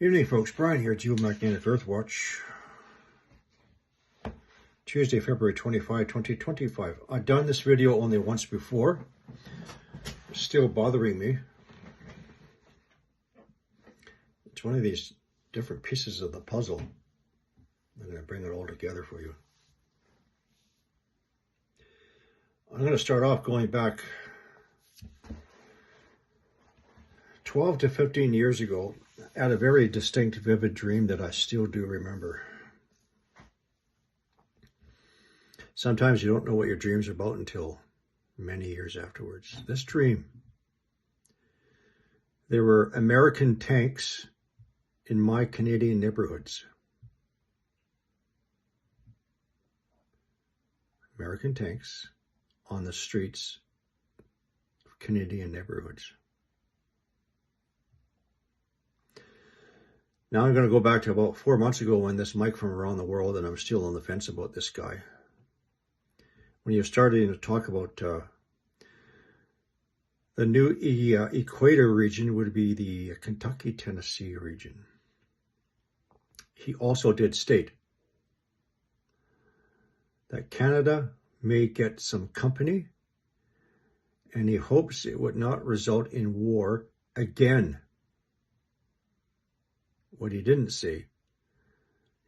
Evening, folks. Brian here at Geomagnetic Earthwatch. Tuesday, February 25, 2025. I've done this video only once before. It's still bothering me. It's one of these different pieces of the puzzle. I'm going to bring it all together for you. I'm going to start off going back 12 to 15 years ago. I had a very distinct, vivid dream that I still do remember. Sometimes you don't know what your dream's about until many years afterwards. This dream, there were American tanks in my Canadian neighborhoods. American tanks on the streets of Canadian neighborhoods. Now I'm going to go back to about 4 months ago when this mic from around the world, and I'm still on the fence about this guy. When you're starting to talk about the new Equator region would be the Kentucky-Tennessee region. He also did state that Canada may get some company, and he hopes it would not result in war again. What he didn't say,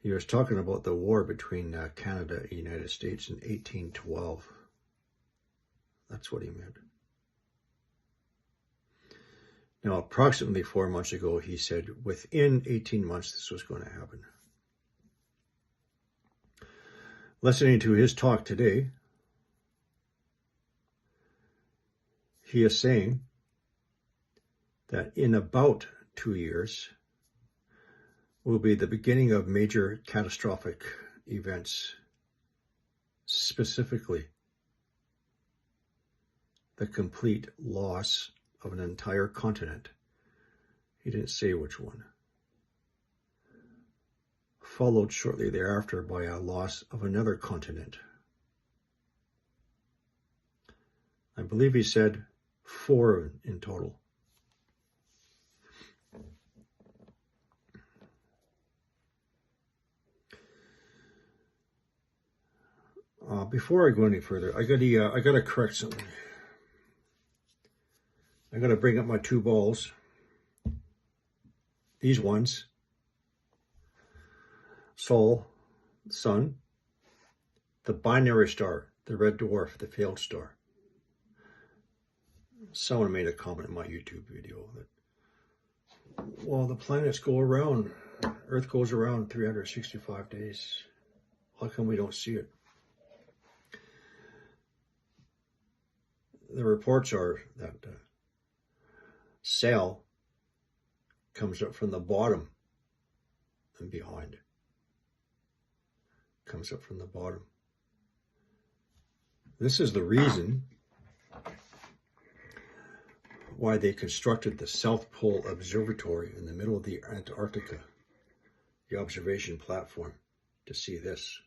he was talking about the war between Canada and the United States in 1812. That's what he meant. Now, approximately 4 months ago, he said within 18 months this was going to happen. Listening to his talk today, he is saying that in about 2 years, will be the beginning of major catastrophic events, specifically the complete loss of an entire continent. He didn't say which one. Followed shortly thereafter by a loss of another continent. I believe he said 4 in total. Before I go any further, I got to correct something. I got to bring up my 2 balls. These ones. Sol, Sun, the binary star, the red dwarf, the failed star. Someone made a comment in my YouTube video that, well, the planets go around, Earth goes around 365 days. How come we don't see it? The reports are that sail comes up from the bottom and behind. Comes up from the bottom. This is the reason why they constructed the South Pole Observatory in the middle of the Antarctica, the observation platform, to see this.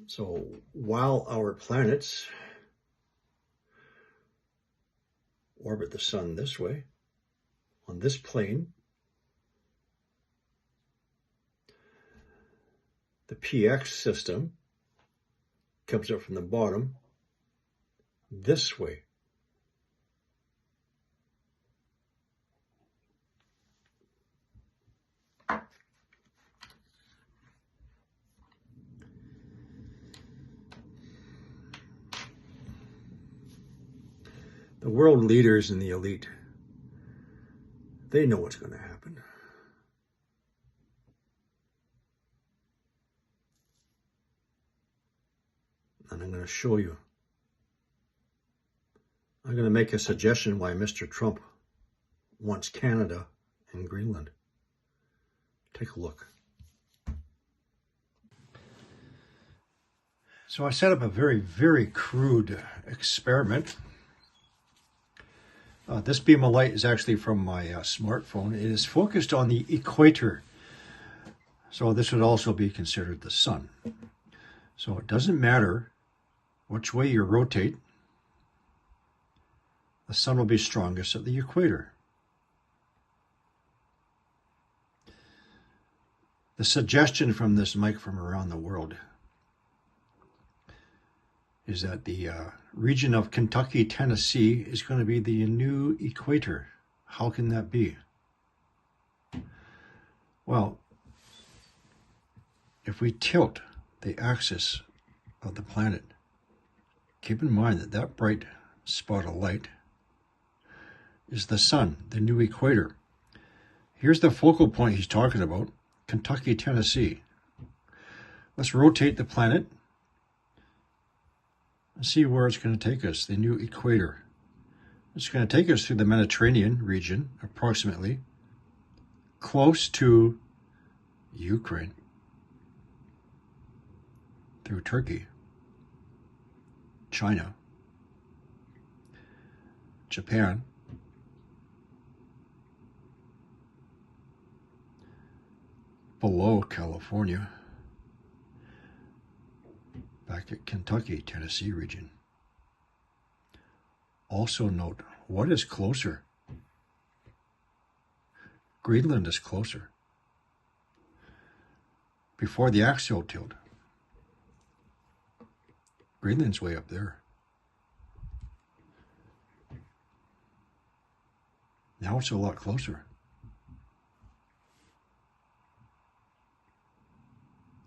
So while our planets orbit the sun this way, on this plane, the PX system comes up from the bottom this way. The world leaders and the elite, they know what's going to happen. And I'm going to show you. I'm going to make a suggestion why Mr. Trump wants Canada and Greenland. Take a look. So I set up a very, very crude experiment. This beam of light is actually from my smartphone. It is focused on the equator. So this would also be considered the sun. So it doesn't matter which way you rotate the sun will be strongest at the equator. The suggestion from this mic from around the world is that the region of Kentucky, Tennessee is going to be the new equator. How can that be? Well, if we tilt the axis of the planet, keep in mind that that bright spot of light is the sun, the new equator. Here's the focal point he's talking about, Kentucky, Tennessee. Let's rotate the planet and see where it's going to take us, the new equator. It's going to take us through the Mediterranean region, approximately, close to Ukraine, through Turkey, China, Japan, below California, back at Kentucky, Tennessee region. Also note, what is closer? Greenland is closer. Before the axial tilt, Greenland's way up there. Now it's a lot closer.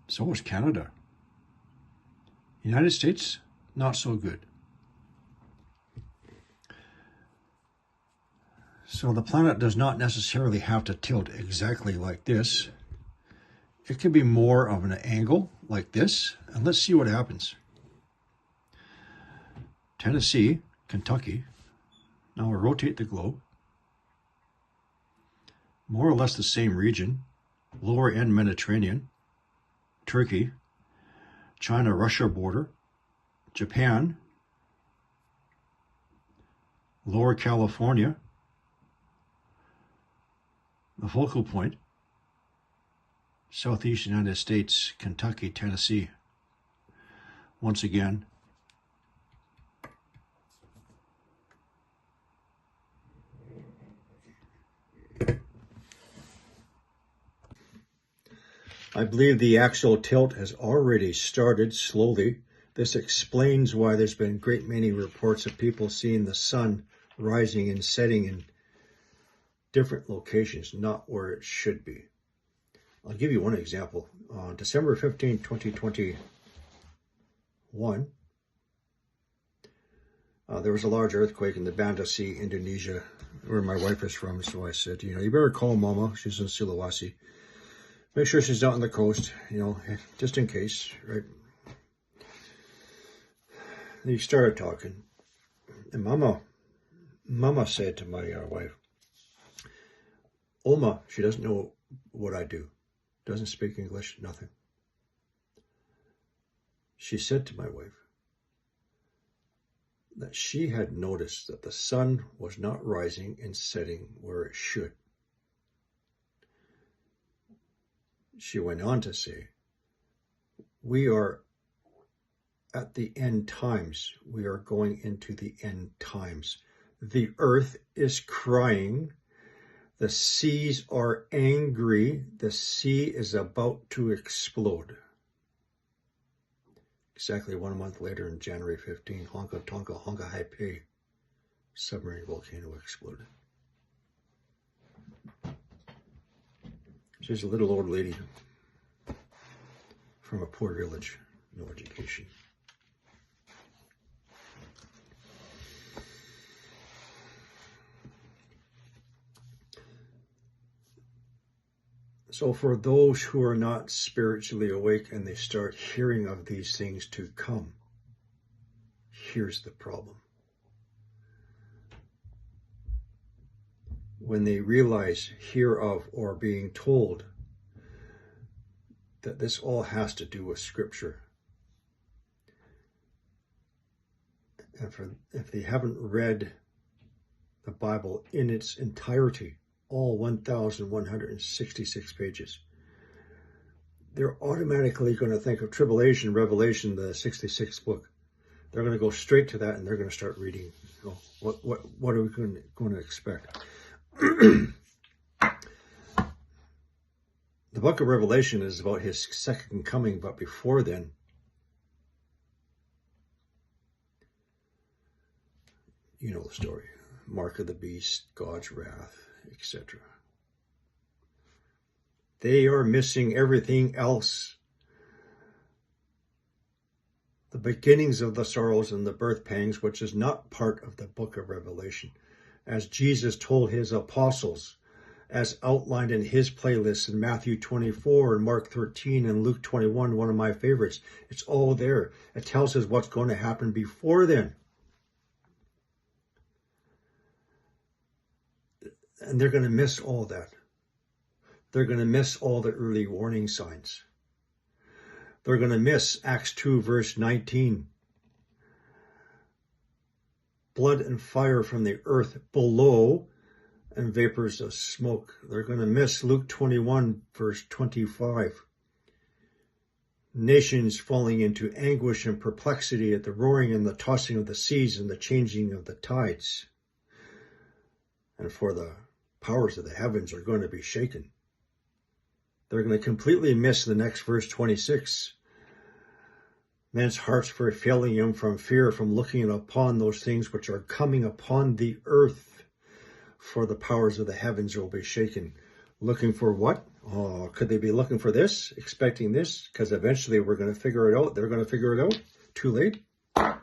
So is Canada. United States, not so good. So the planet does not necessarily have to tilt exactly like this. It can be more of an angle like this, and let's see what happens. Tennessee, Kentucky. Now we'll rotate the globe. More or less the same region, lower end Mediterranean, Turkey, China-Russia border, Japan, lower California, the focal point, southeast United States, Kentucky, Tennessee. Once again, I believe the axial tilt has already started slowly. This explains why there's been a great many reports of people seeing the sun rising and setting in different locations, not where it should be. I'll give you one example. On December 15, 2021, there was a large earthquake in the Banda Sea, Indonesia, where my wife is from. So I said, you better call Mama. She's in Sulawesi. Make sure she's not on the coast, just in case, right? And he started talking. And Mama said to my wife, Oma, she doesn't know what I do. Doesn't speak English, nothing. She said to my wife that she had noticed that the sun was not rising and setting where it should. She went on to say, we are at the end times. We are going into the end times. The earth is crying. The seas are angry. The sea is about to explode. Exactly 1 month later, in January 15, Honka Tonka Honka Haipe submarine volcano exploded. She's a little old lady from a poor village, no education. So for those who are not spiritually awake and they start hearing of these things to come, here's the problem. When they realize, hear of, or being told that this all has to do with Scripture, and if they haven't read the Bible in its entirety, all 1,166 pages, they're automatically going to think of Tribulation, Revelation, the 66th book, They're going to go straight to that, and they're going to start reading. You know, what are we going to expect? The book of Revelation is about his second coming, but before then, you know the story. Mark of the beast, God's wrath, etc. They are missing everything else. The beginnings of the sorrows and the birth pangs, which is not part of the book of Revelation. As Jesus told his apostles, as outlined in his playlists in Matthew 24 and Mark 13 and Luke 21, one of my favorites. It's all there. It tells us what's going to happen before then. And they're going to miss all that. They're going to miss all the early warning signs. They're going to miss Acts 2 verse 19. Blood and fire from the earth below and vapors of smoke. They're going to miss Luke 21 verse 25. Nations falling into anguish and perplexity at the roaring and the tossing of the seas and the changing of the tides. And for the powers of the heavens are going to be shaken. They're going to completely miss the next verse 26. Men's hearts were failing him from fear, from looking upon those things which are coming upon the earth. For the powers of the heavens will be shaken. Looking for what? Oh, could they be looking for this? Expecting this? Because eventually we're going to figure it out. They're going to figure it out. Too late? They're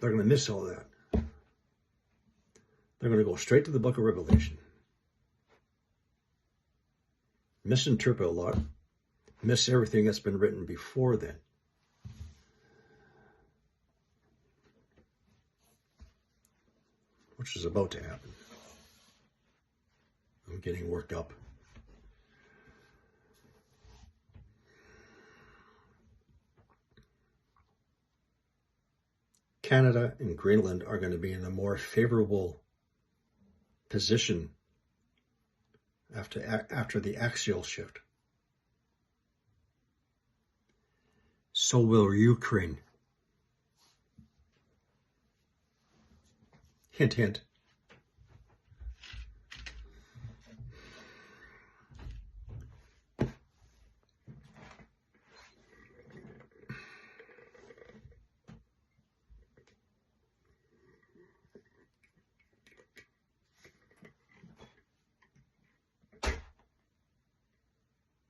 going to miss all that. They're going to go straight to the book of Revelation. Misinterpret a lot. Miss everything that's been written before then. Which is about to happen. I'm getting worked up. Canada and Greenland are going to be in a more favorable position after the axial shift. So will Ukraine. Hint, hint.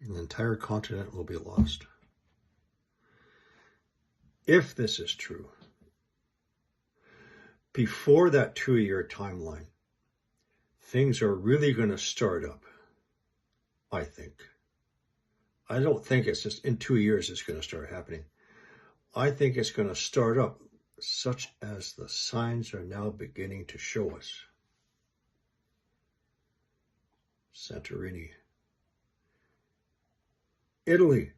An entire continent will be lost. If this is true, before that 2-year timeline, things are really going to start up, I think. I don't think it's just in 2 years it's going to start happening. I think it's going to start up such as the signs are now beginning to show us. Santorini. Italy.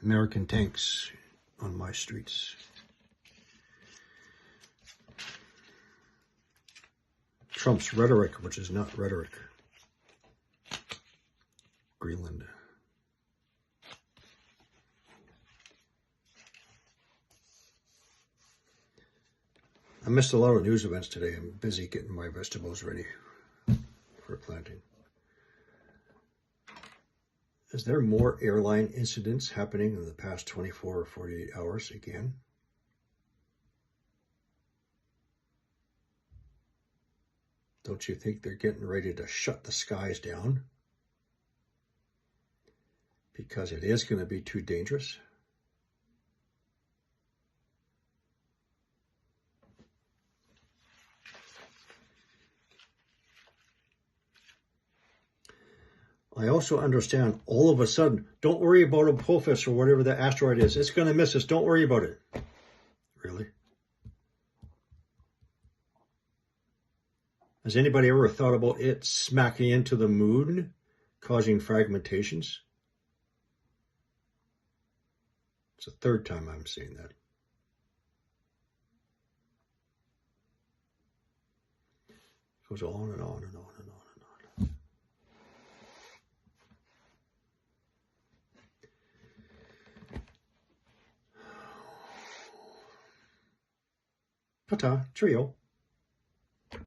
American tanks on my streets. Trump's rhetoric, which is not rhetoric. Greenland. I missed a lot of news events today. I'm busy getting my vegetables ready for planting. Is there more airline incidents happening in the past 24 or 48 hours again? Don't you think they're getting ready to shut the skies down? Because it is going to be too dangerous? I also understand all of a sudden, don't worry about Apophis or whatever the asteroid is. It's going to miss us. Don't worry about it. Really? Has anybody ever thought about it smacking into the moon, causing fragmentations? It's the third time I'm seeing that. Goes on and on and on and on and on. Ta-ta, trio.